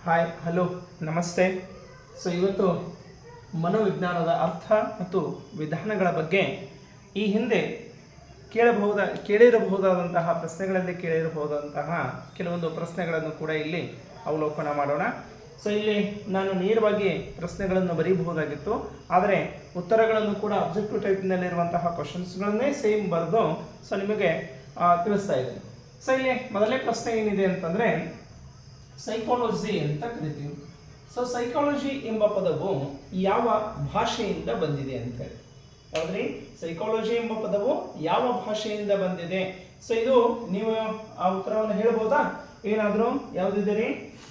Hi hello ನಮಸ್ತೆ. ಇವತ್ತು ಮನೋವಿಜ್ಞಾನದ ಅರ್ಥ ಮತ್ತು ವಿಧಾನಗಳ ಬಗ್ಗೆ ಈ ಹಿಂದೆ ಕೇಳಿರಬಹುದಾದಂತಹ ಪ್ರಶ್ನೆಗಳಲ್ಲಿ ಕೇಳಿರಬಹುದಾದಂತಹ ಕೆಲವೊಂದು ಪ್ರಶ್ನೆಗಳನ್ನು ಕೂಡ ಇಲ್ಲಿ ಅವಲೋಕನ ಮಾಡೋಣ. ಇಲ್ಲಿ ನಾನು ನೇರವಾಗಿ ಪ್ರಶ್ನೆಗಳನ್ನು ಬರೀಬಹುದಾಗಿತ್ತು, ಆದರೆ ಉತ್ತರಗಳನ್ನು ಕೂಡ ಅಬ್ಜೆಕ್ಟಿವ್ ಟೈಪ್ನಲ್ಲಿರುವಂತಹ ಕ್ವಶನ್ಸ್ಗಳನ್ನೇ ಸೇಮ್ ಬರೆದು ನಿಮಗೆ ತಿಳಿಸ್ತಾ ಇದ್ದೇನೆ. ಇಲ್ಲಿ ಮೊದಲನೇ ಪ್ರಶ್ನೆ ಏನಿದೆ ಅಂತಂದರೆ ಸೈಕಾಲಜಿ ಅಂತ ಕರಿತೀವಿ. ಸೈಕಾಲಜಿ ಎಂಬ ಪದವು ಯಾವ ಭಾಷೆಯಿಂದ ಬಂದಿದೆ ಅಂತ ಹೇಳಿ. ಹೌದ್ರಿ, ಸೈಕಾಲಜಿ ಎಂಬ ಪದವು ಯಾವ ಭಾಷೆಯಿಂದ ಬಂದಿದೆ? ಇದು ನೀವು ಆ ಉತ್ತರವನ್ನು ಹೇಳ್ಬೋದಾ? ಏನಾದರೂ ಯಾವುದಿದೆ ರೀ?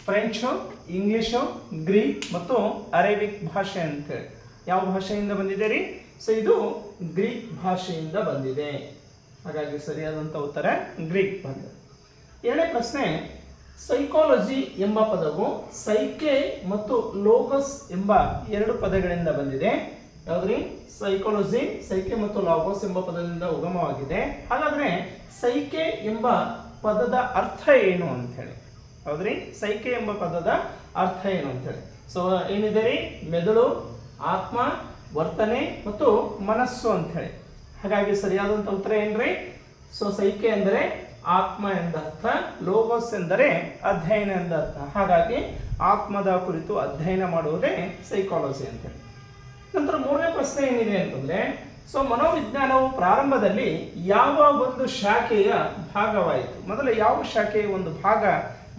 ಫ್ರೆಂಚು, ಇಂಗ್ಲಿಷು, ಗ್ರೀಕ್ ಮತ್ತು ಅರೇಬಿಕ್ ಭಾಷೆ ಅಂತೇಳಿ ಯಾವ ಭಾಷೆಯಿಂದ ಬಂದಿದೆ ರೀ? ಇದು ಗ್ರೀಕ್ ಭಾಷೆಯಿಂದ ಬಂದಿದೆ. ಹಾಗಾಗಿ ಸರಿಯಾದಂಥ ಉತ್ತರ ಗ್ರೀಕ್ ಬಂದಿದೆ. ಎರಡನೇ ಪ್ರಶ್ನೆ, ಸೈಕಾಲಜಿ ಎಂಬ ಪದವು ಸೈಕೆ ಮತ್ತು ಲೋಗಸ್ ಎಂಬ ಎರಡು ಪದಗಳಿಂದ ಬಂದಿದೆ. ಯಾವ್ದ್ರಿ? ಸೈಕಾಲಜಿ ಸೈಕೆ ಮತ್ತು ಲಾಗೋಸ್ ಎಂಬ ಪದದಿಂದ ಉಗಮವಾಗಿದೆ. ಹಾಗಾದ್ರೆ ಸೈಕೆ ಎಂಬ ಪದದ ಅರ್ಥ ಏನು ಅಂತ ಹೇಳಿ. ಹೌದ್ರಿ, ಸೈಕೆ ಎಂಬ ಪದದ ಅರ್ಥ ಏನು ಅಂತ ಹೇಳಿ. ಏನಿದೆ ರೀ? ಮೆದುಳು, ಆತ್ಮ, ವರ್ತನೆ ಮತ್ತು ಮನಸ್ಸು ಅಂತ ಹೇಳಿ. ಹಾಗಾಗಿ ಸರಿಯಾದಂಥ ಉತ್ತರ ಏನ್ರಿ? ಸೈಕೆ ಎಂದರೆ ಆತ್ಮ ಎಂದರ್ಥ, ಲೋಗೋಸ್ ಎಂದರೆ ಅಧ್ಯಯನ ಎಂದರ್ಥ. ಹಾಗಾಗಿ ಆತ್ಮದ ಕುರಿತು ಅಧ್ಯಯನ ಮಾಡುವುದೇ ಸೈಕಾಲಜಿ ಅಂತೇಳಿ. ನಂತರ ಮೂರನೇ ಪ್ರಶ್ನೆ ಏನಿದೆ ಅಂತಂದ್ರೆ, ಮನೋವಿಜ್ಞಾನವು ಪ್ರಾರಂಭದಲ್ಲಿ ಯಾವ ಒಂದು ಶಾಖೆಯ ಭಾಗವಾಯಿತು? ಮೊದಲು ಯಾವ ಶಾಖೆಯ ಒಂದು ಭಾಗ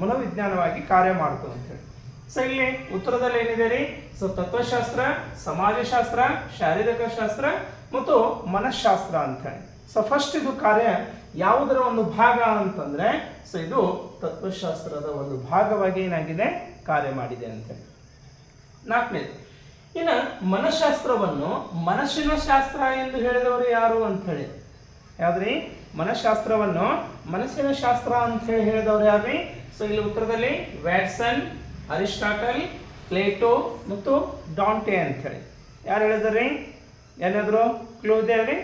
ಮನೋವಿಜ್ಞಾನವಾಗಿ ಕಾರ್ಯ ಮಾಡ್ತು ಅಂತ ಹೇಳಿ. ಇಲ್ಲಿ ಉತ್ತರದಲ್ಲಿ ಏನಿದೆ ರೀ? ತತ್ವಶಾಸ್ತ್ರ, ಸಮಾಜಶಾಸ್ತ್ರ, ಶಾರೀರಿಕ ಶಾಸ್ತ್ರ ಮತ್ತು ಮನಃಶಾಸ್ತ್ರ ಅಂತ ಹೇಳಿ. ಫಸ್ಟ್ ಇದು ಕಾರ್ಯ ಯಾವುದರ ಒಂದು ಭಾಗ ಅಂತಂದ್ರೆ ಇದು ತತ್ವಶಾಸ್ತ್ರದ ಒಂದು ಭಾಗವಾಗಿ ಏನಾಗಿದೆ? ಕಾರ್ಯ ಮಾಡಿದೆ ಅಂತ. ನಾಲ್ಕನೇದು, ಇನ್ನು ಮನಃಶಾಸ್ತ್ರವನ್ನು ಮನಸ್ಸಿನ ಶಾಸ್ತ್ರ ಎಂದು ಹೇಳಿದವರು ಯಾರು ಅಂತ ಹೇಳಿ. ಯಾವ್ದ್ರಿ? ಮನಃಶಾಸ್ತ್ರವನ್ನು ಮನಸ್ಸಿನ ಶಾಸ್ತ್ರ ಅಂತ ಹೇಳಿ ಹೇಳಿದವರು ಯಾರ್ರಿ? ಇಲ್ಲಿ ಉತ್ತರದಲ್ಲಿ ವ್ಯಾಟ್ಸನ್, ಅರಿಸ್ಟಾಟಲ್, ಪ್ಲೇಟೋ ಮತ್ತು ಡಾಂಟೆ ಅಂತ ಹೇಳಿ. ಯಾರು ಹೇಳಿದ್ರಿ? ಏನಾದ್ರು ಕ್ಲೂ ಇದೆ ರೀ?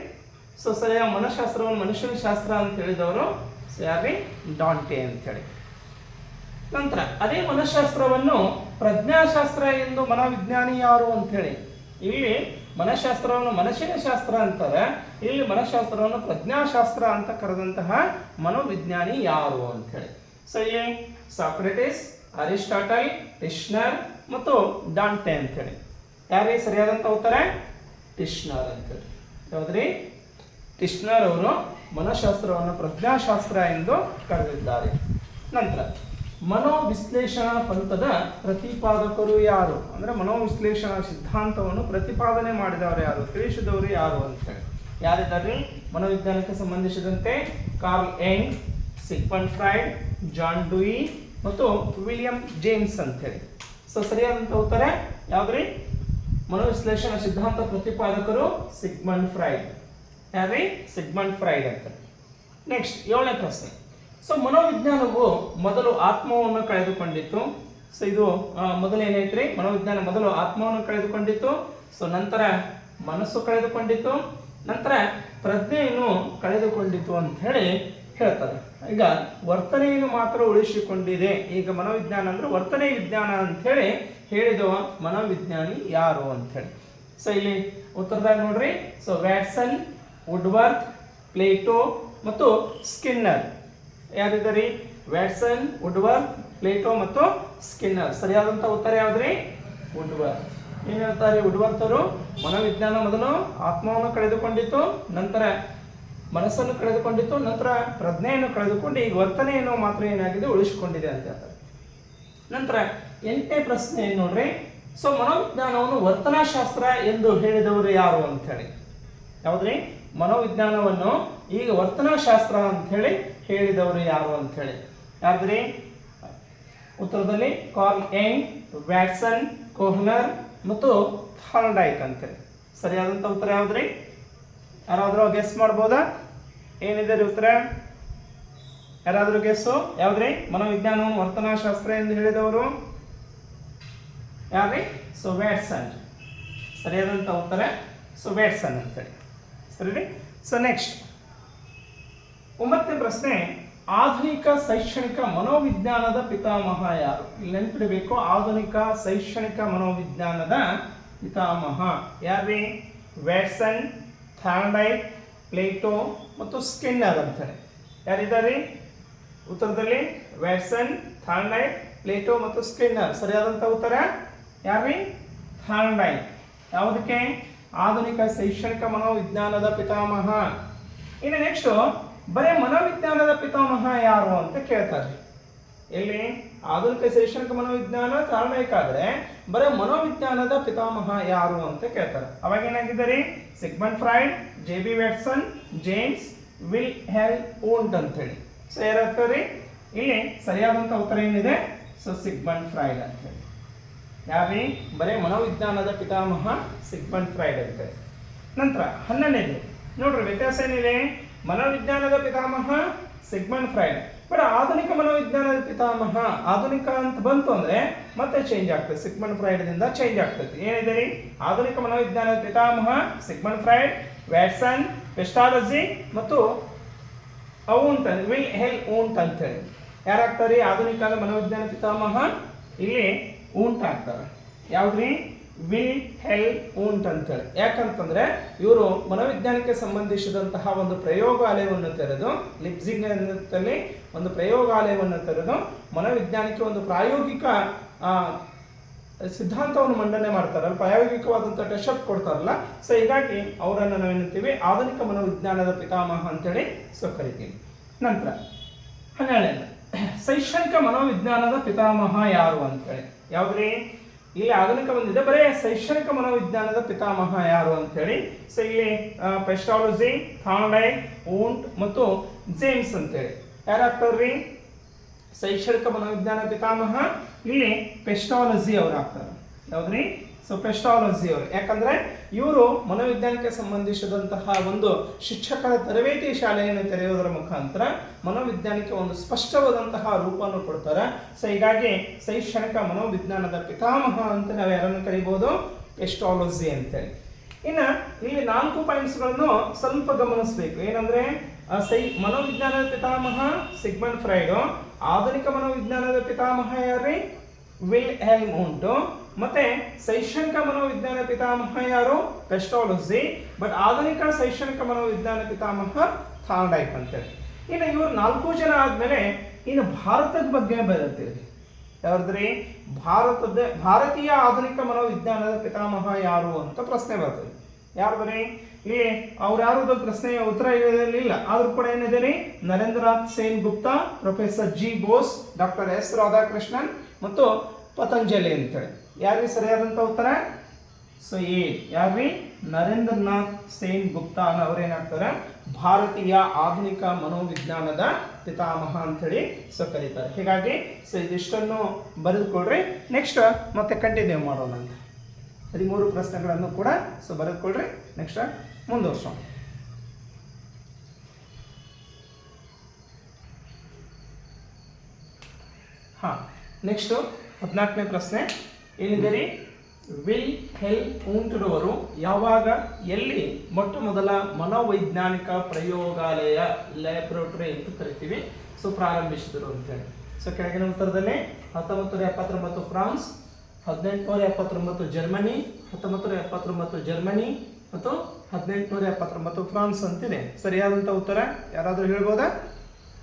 ಸರಿಯಾದ ಮನಃಶಾಸ್ತ್ರವನ್ನು ಮನುಷ್ಯನ ಶಾಸ್ತ್ರ ಅಂತ ಹೇಳಿದವರು ಯಾರ್ರಿ? ಡಾಂಟೆ ಅಂತೇಳಿ. ನಂತರ ಅದೇ ಮನಃಶಾಸ್ತ್ರವನ್ನು ಪ್ರಜ್ಞಾಶಾಸ್ತ್ರ ಎಂದು ಮನೋವಿಜ್ಞಾನಿ ಯಾರು ಅಂಥೇಳಿ. ಇಲ್ಲಿ ಮನಃಶಾಸ್ತ್ರವನ್ನು ಮನಸ್ಸಿನ ಶಾಸ್ತ್ರ ಅಂತಾರೆ, ಇಲ್ಲಿ ಮನಃಶಾಸ್ತ್ರವನ್ನು ಪ್ರಜ್ಞಾಶಾಸ್ತ್ರ ಅಂತ ಕರೆದಂತಹ ಮನೋವಿಜ್ಞಾನಿ ಯಾರು ಅಂಥೇಳಿ. ಇಲ್ಲಿ ಸಾಕ್ರೆಟಿಸ್, ಅರಿಸ್ಟಾಟಲ್, ಟಿಶ್ನರ್ ಮತ್ತು ಡಾಂಟೆ ಅಂತೇಳಿ. ಯಾರೇ ಸರಿಯಾದಂಥ ಉತ್ತರ? ಟಿಶ್ನರ್ ಅಂತೇಳಿ. ಯಾವ್ದ್ರಿ? ಟಿಶ್ನರ್ ಅವರು ಮನಃಶಾಸ್ತ್ರವನ್ನು ಪ್ರಜ್ಞಾಶಾಸ್ತ್ರ ಎಂದು ಕರೆದಿದ್ದಾರೆ. ನಂತರ ಮನೋವಿಶ್ಲೇಷಣಾ ಪಂಥದ ಪ್ರತಿಪಾದಕರು ಯಾರು? ಅಂದರೆ ಮನೋವಿಶ್ಲೇಷಣಾ ಸಿದ್ಧಾಂತವನ್ನು ಪ್ರತಿಪಾದನೆ ಮಾಡಿದವರು ಯಾರು, ತಿಳಿಸಿದವರು ಯಾರು ಅಂತೇಳಿ. ಯಾರಿದ್ದಾರೆ? ಮನೋವಿಜ್ಞಾನಕ್ಕೆ ಸಂಬಂಧಿಸಿದಂತೆ Carl Jung, Sigmund Freud, John Dewey ಮತ್ತು ವಿಲಿಯಂ ಜೇಮ್ಸ್ ಅಂತೇಳಿ. ಸರಿಯಾದಂಥ ಉತ್ತರ ಯಾವ್ದ್ರಿ? ಮನೋವಿಶ್ಲೇಷಣಾ ಸಿದ್ಧಾಂತ ಪ್ರತಿಪಾದಕರು ಸಿಗ್ಮಂಡ್ ಫ್ರಾಯ್ಡ್. ಯಾರ್ರಿ? ಸಿಗ್ಮಂಡ್ ಫ್ರಾಯ್ಡ್ ಅಂತ. ನೆಕ್ಸ್ಟ್ ಏಳನೇ ಪ್ರಶ್ನೆ, ಮನೋವಿಜ್ಞಾನವು ಮೊದಲು ಆತ್ಮವನ್ನು ಕಳೆದುಕೊಂಡಿತ್ತು. ಇದು ಮೊದಲು ಏನೈತ್ರಿ? ಮನೋವಿಜ್ಞಾನ ಮೊದಲು ಆತ್ಮವನ್ನು ಕಳೆದುಕೊಂಡಿತ್ತು, ನಂತರ ಮನಸ್ಸು ಕಳೆದುಕೊಂಡಿತ್ತು, ನಂತರ ಪ್ರಜ್ಞೆಯನ್ನು ಕಳೆದುಕೊಂಡಿತ್ತು ಅಂತ ಹೇಳಿ ಹೇಳ್ತಾರೆ. ಈಗ ವರ್ತನೆಯನ್ನು ಮಾತ್ರ ಉಳಿಸಿಕೊಂಡಿದೆ. ಈಗ ಮನೋವಿಜ್ಞಾನ ಅಂದ್ರೆ ವರ್ತನೆ ವಿಜ್ಞಾನ ಅಂತ ಹೇಳಿ ಹೇಳಿದವ ಮನೋವಿಜ್ಞಾನಿ ಯಾರು ಅಂತ ಹೇಳಿ. ಇಲ್ಲಿ ಉತ್ತರದಾಗ ನೋಡ್ರಿ, ವ್ಯಾಟ್ಸನ್, ವುಡ್ವರ್ತ್, ಪ್ಲೇಟೋ ಮತ್ತು ಸ್ಕಿನ್ನರ್. ಯಾರಿದ್ದಾರೆ? ವ್ಯಾಟ್ಸನ್, ವುಡ್ವರ್ತ್, ಪ್ಲೇಟೋ ಮತ್ತು ಸ್ಕಿನ್ನರ್. ಸರಿಯಾದಂಥ ಉತ್ತರ ಯಾವ್ದ್ರಿ? ವುಡ್ವರ್ತ್. ಏನ್ ಹೇಳ್ತಾರೆ ವುಡ್ವರ್ತ್ ಅವರು? ಮನೋವಿಜ್ಞಾನ ಮೊದಲು ಆತ್ಮವನ್ನು ಕಳೆದುಕೊಂಡಿತ್ತು, ನಂತರ ಮನಸ್ಸನ್ನು ಕಳೆದುಕೊಂಡಿತ್ತು, ನಂತರ ಪ್ರಜ್ಞೆಯನ್ನು ಕಳೆದುಕೊಂಡು ಈಗ ವರ್ತನೆಯನ್ನು ಮಾತ್ರ ಏನಾಗಿದೆ? ಉಳಿಸಿಕೊಂಡಿದೆ ಅಂತ ಹೇಳ್ತಾರೆ. ನಂತರ ಎಂಟನೇ ಪ್ರಶ್ನೆ ನೋಡ್ರಿ, ಮನೋವಿಜ್ಞಾನವನ್ನು ವರ್ತನಾಶಾಸ್ತ್ರ ಎಂದು ಹೇಳಿದವರು ಯಾರು ಅಂತ ಹೇಳಿ. ಯಾವ್ದ್ರಿ? ಮನೋವಿಜ್ಞಾನವನ್ನು ಈಗ ವರ್ತನಾಶಾಸ್ತ್ರ ಅಂತ ಹೇಳಿ ಹೇಳಿದವರು ಯಾರು ಅಂತ ಹೇಳಿ. ಯಾವ್ದ್ರಿ? ಉತ್ತರದಲ್ಲಿ ಕಾರ್ಲ್ ಯಂಗ್, ವ್ಯಾಟ್ಸನ್, ಕೋಹ್ಲರ್ ಮತ್ತು ಥಾರ್ಡೈಕ್ ಅಂತೇಳಿ. ಸರಿಯಾದಂಥ ಉತ್ತರ ಯಾವ್ದ್ರಿ? ಯಾರಾದರೂ ಗೆಸ್ ಮಾಡ್ಬೋದಾ? ಏನಿದೆ ರೀ ಉತ್ತರ? ಯಾರಾದರೂ ಗೆಸ್ಸು? ಯಾವ್ದ್ರಿ? ಮನೋವಿಜ್ಞಾನವನ್ನು ವರ್ತನಾಶಾಸ್ತ್ರ ಎಂದು ಹೇಳಿದವರು ಯಾರ್ರಿ? ವ್ಯಾಟ್ಸನ್. ಸರಿಯಾದಂಥ ಉತ್ತರ ವ್ಯಾಟ್ಸನ್ ಅಂತೇಳಿ. ಸರಿ. ನೆಕ್ಸ್ಟ್ 9ನೇ ಪ್ರಶ್ನೆ, ಆಧುನಿಕ ಶೈಕ್ಷಣಿಕ ಮನೋವಿಜ್ಞಾನದ ಪಿತಾಮಹ ಯಾರು? ಇಲ್ಲಿ ನೆನಪಿಡಬೇಕು, ಆಧುನಿಕ ಶೈಕ್ಷಣಿಕ ಮನೋವಿಜ್ಞಾನದ ಪಿತಾಮಹ ಯಾರ್ರಿ? ವ್ಯಾಟ್ಸನ್, ಥಾರ್ನ್ಡೈಕ್, ಪ್ಲೇಟೋ ಮತ್ತು ಸ್ಕಿನ್ನರ್ ಅಂತೇಳಿ ಯಾರಿದ್ದಾರೆ ಉತ್ತರದಲ್ಲಿ? ವ್ಯಾಟ್ಸನ್, ಥಾರ್ನ್ಡೈಕ್, ಪ್ಲೇಟೋ ಮತ್ತು ಸ್ಕಿನ್ನರ್. ಸರಿಯಾದಂಥ ಉತ್ತರ ಯಾರ್ರಿ? ಥಾರ್ನ್ಡೈಕ್. ಯಾವುದಕ್ಕೆ? ಆಧುನಿಕ ಶೈಕ್ಷಣಿಕ ಮನೋವಿಜ್ಞಾನದ ಪಿತಾಮಹ. ಇನ್ನು ನೆಕ್ಸ್ಟ್ ಬರೇ ಮನೋವಿಜ್ಞಾನದ ಪಿತಾಮಹ ಯಾರು ಅಂತ ಕೇಳ್ತಾರೆ. ಎಲ್ಲಿ? ಆಧುನಿಕ ಶೈಕ್ಷಣಿಕ ಮನೋವಿಜ್ಞಾನ ಥಾರ್ನ್ಡೈಕ್ ಆದ್ರೆ ಬರೇ ಮನೋವಿಜ್ಞಾನದ ಪಿತಾಮಹ ಯಾರು ಅಂತ ಕೇಳ್ತಾರೆ. ಅವಾಗ ಏನಾಗಿದ್ದಾರೆ? Sigmund Freud, J B. Watson, James Wilhelm Wundt ಅಂತೇಳಿ. ಸೊ ಯಾರಾಗ್ತಾರೆ ಇಲ್ಲಿ? ಸರಿಯಾದಂಥ ಉತ್ತರ ಏನಿದೆ? ಸೊ ಸಿಗ್ಮಂಡ್ ಫ್ರಾಯ್ಡ್ ಅಂತೇಳಿ. ಯಾರೀ? ಬರೇ ಮನೋವಿಜ್ಞಾನದ ಪಿತಾಮಹ ಸಿಗ್ಮಂಡ್ ಫ್ರಾಯ್ಡ್ ಅಂತೇಳಿ. ನಂತರ 11ನೇ ನೋಡ್ರಿ, ವ್ಯತ್ಯಾಸ ಏನಿದೆ? ಮನೋವಿಜ್ಞಾನದ ಪಿತಾಮಹ ಸಿಗ್ಮಂಡ್ ಫ್ರಾಯ್ಡ್, ಬಟ್ ಆಧುನಿಕ ಮನೋವಿಜ್ಞಾನದ ಪಿತಾಮಹ ಆಧುನಿಕ ಅಂತ ಬಂತು ಅಂದ್ರೆ ಮತ್ತೆ ಚೇಂಜ್ ಆಗ್ತದೆ. ಸಿಗ್ಮಂಡ್ ಫ್ರಾಯ್ಡ್ ದಿಂದ ಚೇಂಜ್ ಆಗ್ತದೆ. ಏನಿದೆ ರೀ? ಆಧುನಿಕ ಮನೋವಿಜ್ಞಾನದ ಪಿತಾಮಹ ಸಿಗ್ಮಂಡ್ ಫ್ರಾಯ್ಡ್, ವ್ಯಾಟ್ಸನ್, ಪೆಸ್ಟಾಲಜಿ ಮತ್ತು ವೂಂಟ್, ವಿಲ್ಹೆಲ್ಮ್ ವೂಂಟ್ ಅಂತೇಳಿ. ಯಾರಾಗ್ತಾರೆ ಆಧುನಿಕ ಮನೋವಿಜ್ಞಾನ ಪಿತಾಮಹ? ಇಲ್ಲಿ ವೂಂಟ್ ಆಗ್ತಾರೆ. ಯಾವ್ದ್ರಿ? ವಿಲ್ಹೆಲ್ಮ್ ವೂಂಟ್ ಅಂತೇಳಿ. ಯಾಕಂತಂದ್ರೆ ಇವರು ಮನೋವಿಜ್ಞಾನಕ್ಕೆ ಸಂಬಂಧಿಸಿದಂತಹ ಒಂದು ಪ್ರಯೋಗಾಲಯವನ್ನು ತೆರೆದು, ಲಿಪ್ಜಿಂಗ್ನಲ್ಲಿ ಒಂದು ಪ್ರಯೋಗಾಲಯವನ್ನು ತೆರೆದು ಮನೋವಿಜ್ಞಾನಕ್ಕೆ ಒಂದು ಪ್ರಾಯೋಗಿಕ ಸಿದ್ಧಾಂತವನ್ನು ಮಂಡನೆ ಮಾಡ್ತಾರಲ್ಲ, ಪ್ರಾಯೋಗಿಕವಾದಂಥ ಟೆಸ್ಟ್ ಕೊಡ್ತಾರಲ್ಲ. ಸೊ ಹೀಗಾಗಿ ಅವರನ್ನು ನಾವೇನಂತೀವಿ? ಆಧುನಿಕ ಮನೋವಿಜ್ಞಾನದ ಪಿತಾಮಹ ಅಂತೇಳಿ ಸೊ ಕರಿತೀವಿ. ನಂತರ 12 ಶೈಕ್ಷಣಿಕ ಮನೋವಿಜ್ಞಾನದ ಪಿತಾಮಹ ಯಾರು ಅಂತೇಳಿ. ಯಾವ್ದ್ರಿ? ಇಲ್ಲಿ ಆಧುನಿಕ ಬಂದಿದೆ, ಬರೇ ಶೈಕ್ಷಣಿಕ ಮನೋವಿಜ್ಞಾನದ ಪಿತಾಮಹ ಯಾರು ಅಂತೇಳಿ. ಸೊ ಇಲ್ಲಿ ಪೆಸ್ಟಾಲಜಿ, ಥಾರ್ನ್ಡೈಕ್, ವೂಂಟ್ ಮತ್ತು ಜೇಮ್ಸ್ ಅಂತೇಳಿ ಯಾರಾಗ್ತಾರ್ರಿ? ಶೈಕ್ಷಣಿಕ ಮನೋವಿಜ್ಞಾನ ಪಿತಾಮಹ ಇಲ್ಲಿ ಪೆಸ್ಟಾಲಜಿ ಅವರು ಆಗ್ತಾರೆ. ಯಾವ್ದ್ರಿ? ಸೊ ಪೆಸ್ಟಾಲಜಿ ಅವರು. ಯಾಕಂದ್ರೆ ಇವರು ಮನೋವಿಜ್ಞಾನಕ್ಕೆ ಸಂಬಂಧಿಸಿದಂತಹ ಒಂದು ಶಿಕ್ಷಕರ ತರಬೇತಿ ಶಾಲೆಯನ್ನು ತೆರೆಯುವುದರ ಮುಖಾಂತರ ಮನೋವಿಜ್ಞಾನಕ್ಕೆ ಒಂದು ಸ್ಪಷ್ಟವಾದಂತಹ ರೂಪವನ್ನು ಕೊಡ್ತಾರೆ. ಸೊ ಹೀಗಾಗಿ ಶೈಕ್ಷಣಿಕ ಮನೋವಿಜ್ಞಾನದ ಪಿತಾಮಹ ಅಂತ ನಾವು ಯಾರನ್ನು ಕರಿಬಹುದು? ಪೆಸ್ಟಾಲಜಿ ಅಂತೇಳಿ. ಇನ್ನು ಇಲ್ಲಿ 4 ಪಾಯಿಂಟ್ಸ್ಗಳನ್ನು ಸ್ವಲ್ಪ ಗಮನಿಸಬೇಕು. ಏನಂದ್ರೆ ಮನೋವಿಜ್ಞಾನದ ಪಿತಾಮಹ ಸಿಗ್ಮಂಡ್ ಫ್ರಾಯ್ಡ್, ಆಧುನಿಕ ಮನೋವಿಜ್ಞಾನದ ಪಿತಾಮಹ ಯಾರ್ರಿ? Wilhelm Wundt. ಮತ್ತೆ ಶೈಕ್ಷಣಿಕ ಮನೋವಿಜ್ಞಾನ ಪಿತಾಮಹ ಯಾರು? ಪೆಸ್ಟಾಲಜಿ. ಬಟ್ ಆಧುನಿಕ ಶೈಕ್ಷಣಿಕ ಮನೋವಿಜ್ಞಾನ ಪಿತಾಮಹ ಥಾರ್ನ್ಡೈಕ್ ಅಂತೇಳಿ. ಇನ್ನು ಇವರು 4 ಜನ ಆದ್ಮೇಲೆ ಇನ್ನು ಭಾರತದ ಬಗ್ಗೆ ಬರುತ್ತೆ. ಯಾವ್ದ್ರಿ? ಭಾರತೀಯ ಆಧುನಿಕ ಮನೋವಿಜ್ಞಾನದ ಪಿತಾಮಹ ಯಾರು ಅಂತ ಪ್ರಶ್ನೆ ಬರ್ತದೆ. ಯಾರು ಬರೀ ಇಲ್ಲಿ ಅವ್ರು ಯಾರು ಪ್ರಶ್ನೆ ಉತ್ತರ ಇಲ್ಲ. ಆದ್ರೂ ಕೂಡ ಏನಿದೆ ರೀ? Narendranath Sen Gupta, professor G Bose, doctor S Radhakrishnan ಮತ್ತು ಪತಂಜಲಿ ಅಂತೇಳಿ. ಯಾರಿಗೆ ಸರಿಯಾದಂಥ ಉತ್ತರ? ಸೊ ಯಾರ್ರಿ? ನರೇಂದ್ರನಾಥ್ ಸೇನ್ ಗುಪ್ತಾ ಅವರೇನಾಗ್ತಾರೆ? ಭಾರತೀಯ ಆಧುನಿಕ ಮನೋವಿಜ್ಞಾನದ ಪಿತಾಮಹ ಅಂತೇಳಿ ಸೊ ಕರೀತಾರೆ. ಹೀಗಾಗಿ ಸೊ ಇದಿಷ್ಟನ್ನು ಬರೆದುಕೊಳ್ರಿ. ನೆಕ್ಸ್ಟ್ ಮತ್ತೆ ಕಂಟಿನ್ಯೂ ಮಾಡೋಣ ಅಂತ. 13 ಪ್ರಶ್ನೆಗಳನ್ನು ಕೂಡ ಸೊ ಬರೆದುಕೊಳ್ರಿ. ನೆಕ್ಸ್ಟ್ ಮುಂದುವರ್ಸೋಣ. ನೆಕ್ಸ್ಟ್ 14ನೇ ಪ್ರಶ್ನೆ ಏನಿದೆ ರೀ? ವಿಲ್ಹೆಲ್ಮ್ ವೂಂಟ್ ರವರು ಯಾವಾಗ ಎಲ್ಲಿ ಮೊಟ್ಟ ಮೊದಲ ಮನೋವೈಜ್ಞಾನಿಕ ಪ್ರಯೋಗಾಲಯ ಲ್ಯಾಬ್ರೋಟರಿ ಅಂತ ಕರಿತೀವಿ ಸೊ ಪ್ರಾರಂಭಿಸಿದರು ಅಂತೇಳಿ. ಸೊ ಕೆಳಗಿನ ಉತ್ತರದಲ್ಲಿ 1979 ಫ್ರಾನ್ಸ್, 1879 ಜರ್ಮನಿ, 1979 ಜರ್ಮನಿ ಮತ್ತು 1879 ಫ್ರಾನ್ಸ್ ಅಂತಿದೆ. ಸರಿಯಾದಂಥ ಉತ್ತರ ಯಾರಾದರೂ ಹೇಳ್ಬೋದಾ?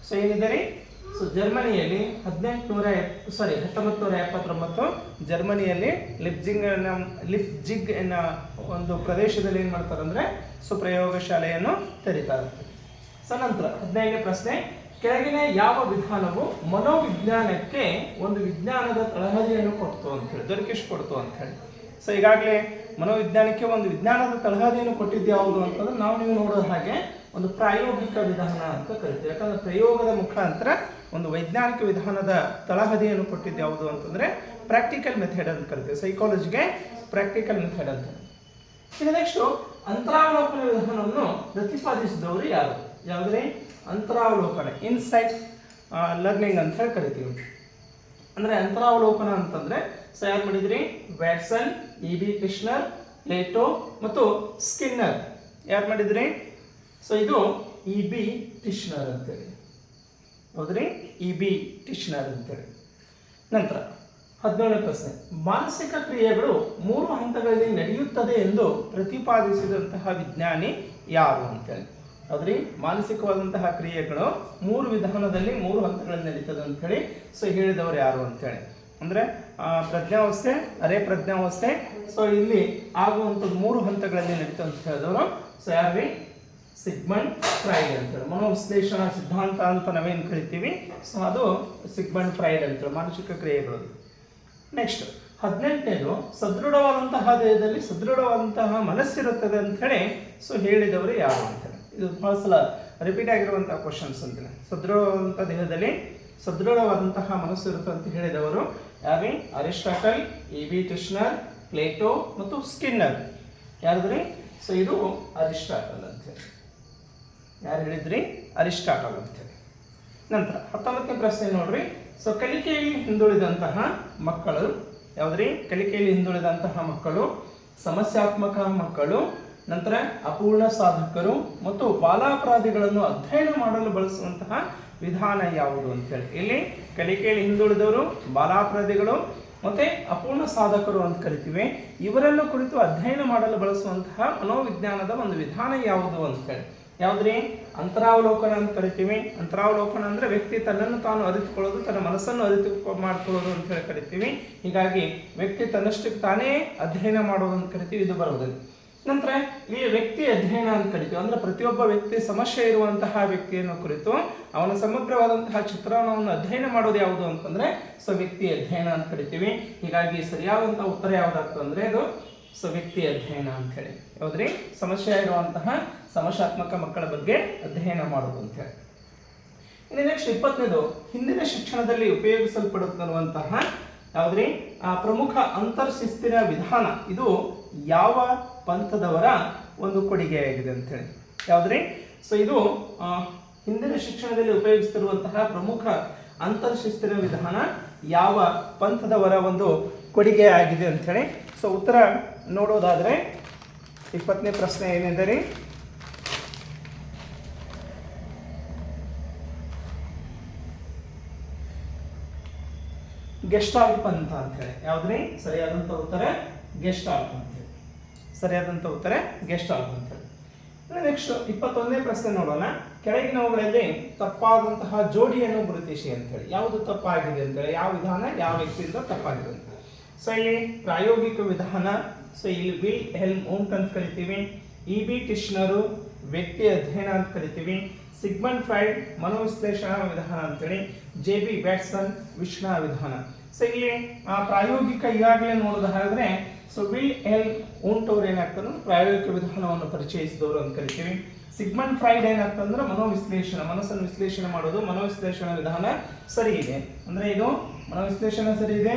ಸೊ ಏನಿದೆ ರೀ? ಸೊ ಜರ್ಮನಿಯಲ್ಲಿ 1979 ಜರ್ಮನಿಯಲ್ಲಿ ಲಿಪ್ಜಿಗ್ ಎನ್ನ ಒಂದು ಪ್ರದೇಶದಲ್ಲಿ ಏನು ಮಾಡ್ತಾರೆ ಅಂದರೆ ಸೊ ಪ್ರಯೋಗಶಾಲೆಯನ್ನು ತೆರೀತಾರೆ. ಸೊ ನಂತರ 15ನೇ ಪ್ರಶ್ನೆ, ಕೆಳಗಿನ ಯಾವ ವಿಧಾನವು ಮನೋವಿಜ್ಞಾನಕ್ಕೆ ಒಂದು ವಿಜ್ಞಾನದ ತಳಹದಿಯನ್ನು ಕೊಡ್ತು ಅಂತೇಳಿ, ದೊರಕಿಸಿಕೊಡ್ತು ಅಂತೇಳಿ. ಸೊ ಈಗಾಗಲೇ ಮನೋವಿಜ್ಞಾನಕ್ಕೆ ಒಂದು ವಿಜ್ಞಾನದ ತಳಹದಿಯನ್ನು ಕೊಟ್ಟಿದ್ದು ಯಾವುದು ಅಂತಂದ್ರೆ ನಾವು ನೀವು ನೋಡೋದು ಹಾಗೆ ಒಂದು ಪ್ರಾಯೋಗಿಕ ವಿಧಾನ ಅಂತ ಕರಿತೀವಿ. ಯಾಕಂದ್ರೆ ಪ್ರಯೋಗದ ಮುಖಾಂತರ ಒಂದು ವೈಜ್ಞಾನಿಕ ವಿಧಾನದ ತಳಹದಿಯನ್ನು ಕೊಟ್ಟಿದ್ದು ಯಾವುದು ಅಂತಂದ್ರೆ ಪ್ರಾಕ್ಟಿಕಲ್ ಮೆಥಡ್ ಅಂತ ಕರಿತೀವಿ. ಸೈಕಾಲಜಿಗೆ ಪ್ರಾಕ್ಟಿಕಲ್ ಮೆಥಡ್ ಅಂತ. ಇನ್ನು ನೆಕ್ಸ್ಟ್ ಅಂತರಾವಲೋಕನ ವಿಧಾನವನ್ನು ಪ್ರತಿಪಾದಿಸಿದವರು ಯಾರು? ಯಾವುದೇ ಅಂತರಾವಲೋಕನ, ಇನ್ಸೈಟ್ ಲರ್ನಿಂಗ್ ಅಂತ ಹೇಳಿ ಕರಿತೀವಿ. ಅಂದ್ರೆ ಅಂತರಾವಲೋಕನ ಅಂತಂದ್ರೆ ಸೊ ಯಾರು ಮಾಡಿದ್ರಿ? Watson, EB. ಕಿಶ್ನರ್, ಪ್ಲೇಟೋ ಮತ್ತು ಸ್ಕಿನ್ನರ್. ಯಾರು ಮಾಡಿದ್ರಿ? ಸೊ ಇದು ಇ.ಬಿ. ಕಿಶ್ನರ್ ಅಂತೇಳಿ. ಹೌದ್ರಿ EB ಟಿಶ್ನರ್ ಅಂತೇಳಿ. ನಂತರ 17ನೇ ಪ್ರಶ್ನೆ, ಮಾನಸಿಕ ಕ್ರಿಯೆಗಳು 3 ಹಂತಗಳಲ್ಲಿ ನಡೆಯುತ್ತದೆ ಎಂದು ಪ್ರತಿಪಾದಿಸಿದಂತಹ ವಿಜ್ಞಾನಿ ಯಾರು ಅಂತೇಳಿ. ಹೌದ್ರಿ, ಮಾನಸಿಕವಾದಂತಹ ಕ್ರಿಯೆಗಳು 3 ವಿಧಾನದಲ್ಲಿ 3 ಹಂತಗಳಲ್ಲಿ ನಡೀತದೆ ಅಂತೇಳಿ ಸೊ ಹೇಳಿದವರು ಯಾರು ಅಂತೇಳಿ. ಅಂದರೆ ಪ್ರಜ್ಞಾವಸ್ಥೆ, ಅರೆ ಪ್ರಜ್ಞಾವಸ್ಥೆ, ಸೊ ಇಲ್ಲಿ ಆಗುವಂಥದ್ದು 3 ಹಂತಗಳಲ್ಲಿ ನಡೀತದೆ ಅಂತ ಹೇಳಿದವರು ಸೊ ಯಾರು? ಸಿಗ್ಮಂಡ್ ಫ್ರೈಡ್ ಅಂತೇಳಿ. ಮನೋವಿಶ್ಲೇಷಣಾ ಸಿದ್ಧಾಂತ ಅಂತ ನಾವೇನು ಕರಿತೀವಿ, ಸೊ ಅದು ಸಿಗ್ಮಂಡ್ ಫ್ರೈಡ್ ಅಂತೇಳಿ ಮಾನಸಿಕ ಕ್ರಿಯೆಗಳು. ನೆಕ್ಸ್ಟ್ 18ನೇದು, ಸದೃಢವಾದಂತಹ ದೇಹದಲ್ಲಿ ಸದೃಢವಾದಂತಹ ಮನಸ್ಸಿರುತ್ತದೆ ಅಂಥೇಳಿ ಸೊ ಹೇಳಿದವರು ಯಾರು ಅಂತೇಳಿ. ಇದು ಬಹಳ ಸಲ ರಿಪೀಟ್ ಆಗಿರುವಂತಹ ಕ್ವಶನ್ಸ್ ಅಂತೇಳಿ. ಸದೃಢವಾದಂಥ ದೇಹದಲ್ಲಿ ಸದೃಢವಾದಂತಹ ಮನಸ್ಸು ಇರುತ್ತೆ ಅಂತ ಹೇಳಿದವರು ಯಾರು? ಅರಿಸ್ಟಾಟಲ್, EB ಟಿಶ್ನರ್, ಪ್ಲೇಟೋ ಮತ್ತು ಸ್ಕಿನ್ನರ್. ಯಾರಿದ್ರಿ? ಸೊ ಇದು ಅರಿಸ್ಟಾಟಲ್ ಅಂತೇಳಿ. ಯಾರು ಹೇಳಿದ್ರಿ? ಅರಿಸ್ಟಾಟಲ್ ಅಂತೇಳಿ. ನಂತರ 19ನೇ ಪ್ರಶ್ನೆ ನೋಡ್ರಿ. ಸೊ ಕಲಿಕೆಯಲ್ಲಿ ಹಿಂದುಳಿದಂತಹ ಮಕ್ಕಳು ಯಾವ್ದ್ರಿ? ಕಲಿಕೆಯಲ್ಲಿ ಹಿಂದುಳಿದಂತಹ ಮಕ್ಕಳು, ಸಮಸ್ಯಾತ್ಮಕ ಮಕ್ಕಳು, ನಂತರ ಅಪೂರ್ಣ ಸಾಧಕರು ಮತ್ತು ಬಾಲಾಪರಾಧಿಗಳನ್ನು ಅಧ್ಯಯನ ಮಾಡಲು ಬಳಸುವಂತಹ ವಿಧಾನ ಯಾವುದು ಅಂತೇಳಿ. ಇಲ್ಲಿ ಕಲಿಕೆಯಲ್ಲಿ ಹಿಂದುಳಿದವರು, ಬಾಲಾಪರಾಧಿಗಳು ಮತ್ತೆ ಅಪೂರ್ಣ ಸಾಧಕರು ಅಂತ ಕರಿತೀವಿ. ಇವರನ್ನು ಕುರಿತು ಅಧ್ಯಯನ ಮಾಡಲು ಬಳಸುವಂತಹ ಮನೋವಿಜ್ಞಾನದ ಒಂದು ವಿಧಾನ ಯಾವುದು ಅಂತೇಳಿ. ಯಾವುದ್ರಿ? ಅಂತರಾವಲೋಕನ ಅಂತ ಕರಿತೀವಿ. ಅಂತರಾವಲೋಕನ ಅಂದ್ರೆ ವ್ಯಕ್ತಿ ತನ್ನನ್ನು ತಾನು ಅರಿತುಕೊಳ್ಳೋದು, ತನ್ನ ಮನಸ್ಸನ್ನು ಅರಿತು ಮಾಡ್ಕೊಳ್ಳೋದು ಅಂತ ಹೇಳಿ ಕರಿತೀವಿ. ಹೀಗಾಗಿ ವ್ಯಕ್ತಿ ತನ್ನಷ್ಟಕ್ಕೆ ತಾನೇ ಅಧ್ಯಯನ ಮಾಡೋದು ಅಂತ ಕರಿತೀವಿ, ಇದು ಬರೋದಿಲ್ಲ. ನಂತರ ಈ ವ್ಯಕ್ತಿ ಅಧ್ಯಯನ ಅಂತ ಕರಿತೀವಿ. ಅಂದ್ರೆ ಪ್ರತಿಯೊಬ್ಬ ವ್ಯಕ್ತಿ ಸಮಸ್ಯೆ ಇರುವಂತಹ ವ್ಯಕ್ತಿಯನ್ನು ಕುರಿತು ಅವನ ಸಮಗ್ರವಾದಂತಹ ಚಿತ್ರಣವನ್ನು ಅಧ್ಯಯನ ಮಾಡೋದು ಯಾವುದು ಅಂತಂದ್ರೆ ಸೊ ವ್ಯಕ್ತಿ ಅಧ್ಯಯನ ಅಂತ ಕರಿತೀವಿ. ಹೀಗಾಗಿ ಸರಿಯಾದಂತಹ ಉತ್ತರ ಯಾವುದಾಗ್ತದೆ ಅಂದ್ರೆ ಅದು ಸೊ ವ್ಯಕ್ತಿ ಅಧ್ಯಯನ ಅಂತ ಹೇಳಿ. ಹೌದ್ರಿ? ಸಮಸ್ಯೆ ಇರುವಂತಹ ಸಮಸ್ಯಾತ್ಮಕ ಮಕ್ಕಳ ಬಗ್ಗೆ ಅಧ್ಯಯನ ಮಾಡೋದು ಅಂತ ಹೇಳಿ. ಇನ್ನು ನೆಕ್ಸ್ಟ್ 20ನೇದು, ಹಿಂದಿನ ಶಿಕ್ಷಣದಲ್ಲಿ ಉಪಯೋಗಿಸಲ್ಪಡುತ್ತಿರುವಂತಹ ಯಾವ್ದ್ರಿ? ಪ್ರಮುಖ ಅಂತರ್ಶಿಸ್ತಿನ ವಿಧಾನ ಇದು ಯಾವ ಪಂಥದವರ ಒಂದು ಕೊಡುಗೆಯಾಗಿದೆ ಅಂತ ಹೇಳಿ. ಯಾವ್ದ್ರಿ? ಸೊ ಇದು ಹಿಂದಿನ ಶಿಕ್ಷಣದಲ್ಲಿ ಉಪಯೋಗಿಸುತ್ತಿರುವಂತಹ ಪ್ರಮುಖ ಅಂತರ್ಶಿಸ್ತಿನ ವಿಧಾನ ಯಾವ ಪಂಥದವರ ಒಂದು ಕೊಡುಗೆ ಆಗಿದೆ ಅಂತ ಹೇಳಿ. ಸೊ ಉತ್ತರ ನೋಡೋದಾದ್ರೆ 20ನೇ ಪ್ರಶ್ನೆ ಏನೆಂದರೆ ಗೆಸ್ಟಾಲ್ಟ್ ಪಂಥ ಅಂತ ಹೇಳಿ. ಯಾವ್ದ್ರಿ? ಸರಿಯಾದಂತ ಉತ್ತರ ಗೆಸ್ಟಾಲ್ಟ್ ಅಂತ ಹೇಳಿ. ಸರಿಯಾದಂತ ಉತ್ತರ ಗೆಸ್ಟಾಲ್ಟ್ ಅಂತ ಹೇಳಿ. ನೆಕ್ಸ್ಟ್ 21ನೇ ಪ್ರಶ್ನೆ ನೋಡೋಣ. ಕೆಳಗಿನವುಗಳಲ್ಲಿ ತಪ್ಪಾದಂತಹ ಜೋಡಿಯನ್ನು ಗುರುತಿಸಿ ಅಂತ ಹೇಳಿ. ಯಾವುದು ತಪ್ಪಾಗಿದೆ ಅಂತ ಹೇಳಿ, ಯಾವ ವಿಧಾನ ಯಾವ ವ್ಯಕ್ತಿಯಿಂದ ತಪ್ಪಾಗಿದೆ ಅಂತ. ಸೊ ಇಲ್ಲಿ ಪ್ರಾಯೋಗಿಕ ವಿಧಾನ, ಸೊ ಇಲ್ಲಿ ವಿಲ್ ಹೆಲ್ಮ್ ಊಂಟ್ ಅಂತ ಕರಿತೀವಿ. EB ಟಿಶ್ನರು ವ್ಯಕ್ತಿ ಅಧ್ಯಯನ ಅಂತ ಕರಿತೀವಿ. ಸಿಗ್ಮಂಡ್ ಫ್ರೈಡ್ ಮನೋವಿಶ್ಲೇಷಣಾ ವಿಧಾನ ಅಂತೇಳಿ. JB ವ್ಯಾಟ್ಸನ್ ವಿಶ್ನ ವಿಧಾನ. ಸೊ ಇಲ್ಲಿ ಪ್ರಾಯೋಗಿಕ ಈಗಾಗಲೇ ನೋಡೋದು ಹಾಗಾದ್ರೆ ಸೊ ವಿಲ್ ಹೆಲ್ಮ್ ಊಂಟ್ ಅವ್ರು ಏನಾಗ್ತಾರೆ? ಪ್ರಾಯೋಗಿಕ ವಿಧಾನವನ್ನು ಪರಿಚಯಿಸಿದವರು ಅಂತ ಕರಿತೀವಿ. ಸಿಗ್ಮಂಡ್ ಫ್ರೈಡ್ ಏನಾಗ್ತಂದ್ರೆ ಮನೋವಿಶ್ಲೇಷಣೆ, ಮನಸ್ಸನ್ನು ವಿಶ್ಲೇಷಣೆ ಮಾಡೋದು, ಮನೋವಿಶ್ಲೇಷಣಾ ವಿಧಾನ ಸರಿ ಇದೆ. ಅಂದ್ರೆ ಇದು ಮನೋವಿಶ್ಲೇಷಣೆ ಸರಿ ಇದೆ,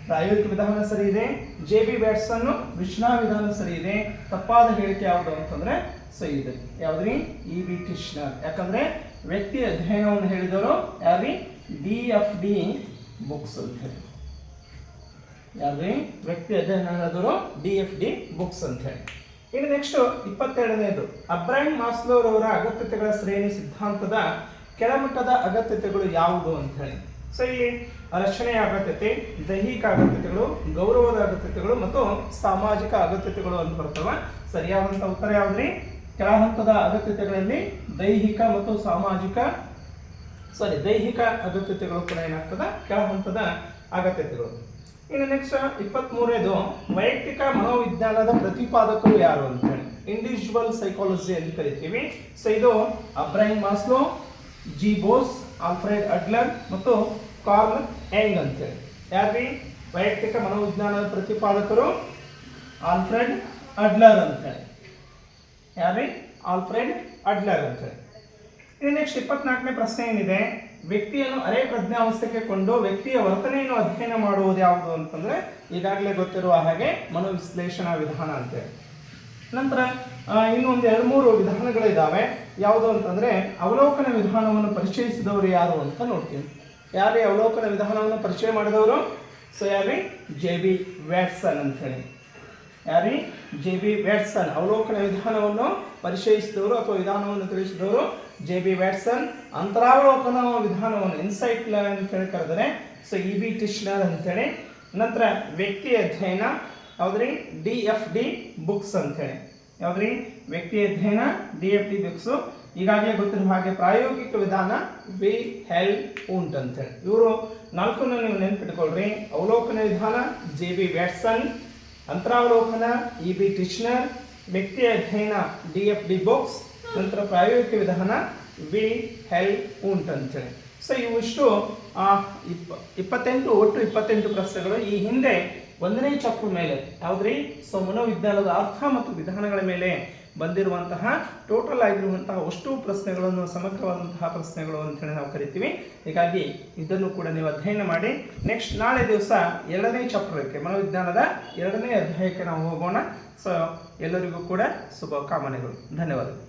ಪ್ರಾಯೋಗಿಕ ವಿಧಾನ ಸರಿ ಇದೆ. JB ವ್ಯಾಟ್ಸನ್ ವಿಶ್ನ ವಿಧಾನ ಸರಿ ಇದೆ. ತಪ್ಪಾದ ಹೇಳಿಕೆ ಯಾವುದು ಅಂತಂದ್ರೆ ಸೊ ಇದೆ ಯಾವ್ದ್ರಿ? EB ಟಿಶ್ನರ್. ಯಾಕಂದ್ರೆ ವ್ಯಕ್ತಿ ಅಧ್ಯಯನವನ್ನು ಹೇಳಿದವರು ಯಾವ್ರಿ? DFD ಬುಕ್ಸ್ ಅಂತ ಹೇಳಿ. ಯಾವ್ರಿ? ವ್ಯಕ್ತಿ ಅಧ್ಯಯನ ಹೇಳಿದವರು DFD ಬುಕ್ಸ್ ಅಂತ ಹೇಳಿ. ಇನ್ನು ನೆಕ್ಸ್ಟ್ 22ನೇದು, ಅಬ್ರಹಾಂ ಮಾಸ್ಲೋರವರ ಅಗತ್ಯತೆಗಳ ಶ್ರೇಣಿ ಸಿದ್ಧಾಂತದ ಕೆಳಮಟ್ಟದ ಅಗತ್ಯತೆಗಳು ಯಾವುದು ಅಂತ ಹೇಳಿ. ಸೊ ಇಲ್ಲಿ ರಕ್ಷಣೆಯ ಅಗತ್ಯತೆ, ದೈಹಿಕ ಅಗತ್ಯತೆಗಳು, ಗೌರವದ ಅಗತ್ಯತೆಗಳು ಮತ್ತು ಸಾಮಾಜಿಕ ಅಗತ್ಯತೆಗಳು ಅಂತ ಬರ್ತವೆ. ಸರಿಯಾದಂತ ಉತ್ತರ ಯಾವ್ದ್ರಿ? ಕೆಳಹಂತದ ಅಗತ್ಯತೆಗಳಲ್ಲಿ ದೈಹಿಕ ಮತ್ತು ದೈಹಿಕ ಅಗತ್ಯತೆಗಳು ಕೂಡ ಏನಾಗ್ತದೆ? ಕೆಳಹಂತದ ಅಗತ್ಯತೆಗಳು. ಇನ್ನು ನೆಕ್ಸ್ಟ್ 23ನೇದು, ವೈಯಕ್ತಿಕ ಮನೋವಿಜ್ಞಾನದ ಪ್ರತಿಪಾದಕರು ಯಾರು ಅಂತ ಹೇಳಿ. ಇಂಡಿವಿಜುವಲ್ ಸೈಕಾಲಜಿ ಅಂತ ಕರಿತೀವಿ. ಸೊ ಇದು Abraham Maslow, G. Bose, Alfred Adler ಮತ್ತು ಕಾರ್ಲ್ ಯಂಗ್ ಅಂತೇಳಿ. ಯಾರ್ರಿ? ವೈಯಕ್ತಿಕ ಮನೋವಿಜ್ಞಾನದ ಪ್ರತಿಪಾದಕರು ಆಲ್ಫ್ರೆಡ್ ಅಡ್ಲರ್ ಅಂತೇಳಿ. ಯಾರ್ರಿ? ಆಲ್ಫ್ರೆಡ್ ಅಡ್ಲರ್ ಅಂತೇಳಿ. ಇನ್ನು ನೆಕ್ಸ್ಟ್ 24ನೇ ಪ್ರಶ್ನೆ ಏನಿದೆ, ವ್ಯಕ್ತಿಯನ್ನು ಅರೆ ಪ್ರಜ್ಞಾವಸ್ಥೆಗೆ ಕೊಂಡು ವ್ಯಕ್ತಿಯ ವರ್ತನೆಯನ್ನು ಅಧ್ಯಯನ ಮಾಡುವುದು ಯಾವುದು ಅಂತಂದ್ರೆ ಈಗಾಗಲೇ ಗೊತ್ತಿರುವ ಹಾಗೆ ಮನೋವಿಶ್ಲೇಷಣಾ ವಿಧಾನ ಅಂತೇಳಿ. ನಂತರ ಇನ್ನೊಂದು 2-3 ವಿಧಾನಗಳಿದ್ದಾವೆ. ಯಾವುದು ಅಂತಂದ್ರೆ ಅವಲೋಕನ ವಿಧಾನವನ್ನು ಪರಿಚಯಿಸಿದವರು ಯಾರು ಅಂತ ನೋಡ್ತೀವಿ. ಯಾರೇ ಅವಲೋಕನ ವಿಧಾನವನ್ನು ಪರಿಚಯ ಮಾಡಿದವರು? ಸೊ ಯಾರೇ? JB ವ್ಯಾಟ್ಸನ್ ಅಂತ ಹೇಳಿ. ಯಾರೇ? JB ವ್ಯಾಟ್ಸನ್ ಅವಲೋಕನ ವಿಧಾನವನ್ನು ಪರಿಚಯಿಸಿದವರು ಅಥವಾ ವಿಧಾನವನ್ನು ತಿಳಿಸಿದವರು JB ವ್ಯಾಟ್ಸನ್. ಅಂತರಾವಲೋಕನ ವಿಧಾನವನ್ನು ಇನ್ಸೈಟ್ ಅಂತ ಹೇಳಿ ಕರೆದರೆ ಸೊ EB ಟಿಶ್ನರ್ ಅಂತೇಳಿ. ನಂತರ ವ್ಯಕ್ತಿ ಅಧ್ಯಯನ ಯಾವ್ದ್ರಿ DFD ಬುಕ್ಸ್ ಅಂತೇಳಿ. ಯಾವ್ದ್ರಿ ವ್ಯಕ್ತಿ ಅಧ್ಯಯನ DFD ಬುಕ್ಸು. ಈಗಾಗಲೇ ಗೊತ್ತಿರುವ ಹಾಗೆ ಪ್ರಾಯೋಗಿಕ ವಿಧಾನ ವಿಲ್ಹೆಲ್ಮ್ ಅಂತೇಳಿ. ಇವರು ನಾಲ್ಕನ್ನು ನೀವು ನೆನಪಿಟ್ಕೊಳ್ರಿ. ಅವಲೋಕನ ವಿಧಾನ JB ವ್ಯಾಟ್ಸನ್, ಅಂತರಾವಲೋಕನ EB ಟಿಶ್ನರ್, ವ್ಯಕ್ತಿ ಅಧ್ಯಯನ DFD ಬುಕ್ಸ್, ನಂತರ ಪ್ರಾಯೋಗಿಕ ವಿಧಾನ ವಿಲ್ಹೆಲ್ಮ್ ಅಂತೇಳಿ. ಸೊ ಇವಿಷ್ಟು 28 ಪ್ರಶ್ನೆಗಳು. ಈ ಹಿಂದೆ 1ನೇ ಚಾಪ್ಟರ್ ಮೇಲೆ ಯಾವ್ದ್ರಿ ಸೊ ಮನೋವಿಜ್ಞಾನದ ಅರ್ಥ ಮತ್ತು ವಿಧಾನಗಳ ಮೇಲೆ ಬಂದಿರುವಂತಹ ಟೋಟಲ್ ಆಗಿರುವಂತಹ ಅಷ್ಟು ಪ್ರಶ್ನೆಗಳನ್ನು ಸಮಗ್ರವಾದಂತಹ ಪ್ರಶ್ನೆಗಳು ಅಂತೇಳಿ ನಾವು ಕರಿತೀವಿ. ಹೀಗಾಗಿ ಇದನ್ನು ಕೂಡ ನೀವು ಅಧ್ಯಯನ ಮಾಡಿ. ನೆಕ್ಸ್ಟ್ ನಾಳೆ ದಿವಸ 2ನೇ ಚಾಪ್ಟರ್ಗೆ ಮನೋವಿಜ್ಞಾನದ 2ನೇ ಅಧ್ಯಾಯಕ್ಕೆ ನಾವು ಹೋಗೋಣ. ಸೊ ಎಲ್ಲರಿಗೂ ಕೂಡ ಶುಭ ಕಾಮನೆಗಳು. ಧನ್ಯವಾದಗಳು.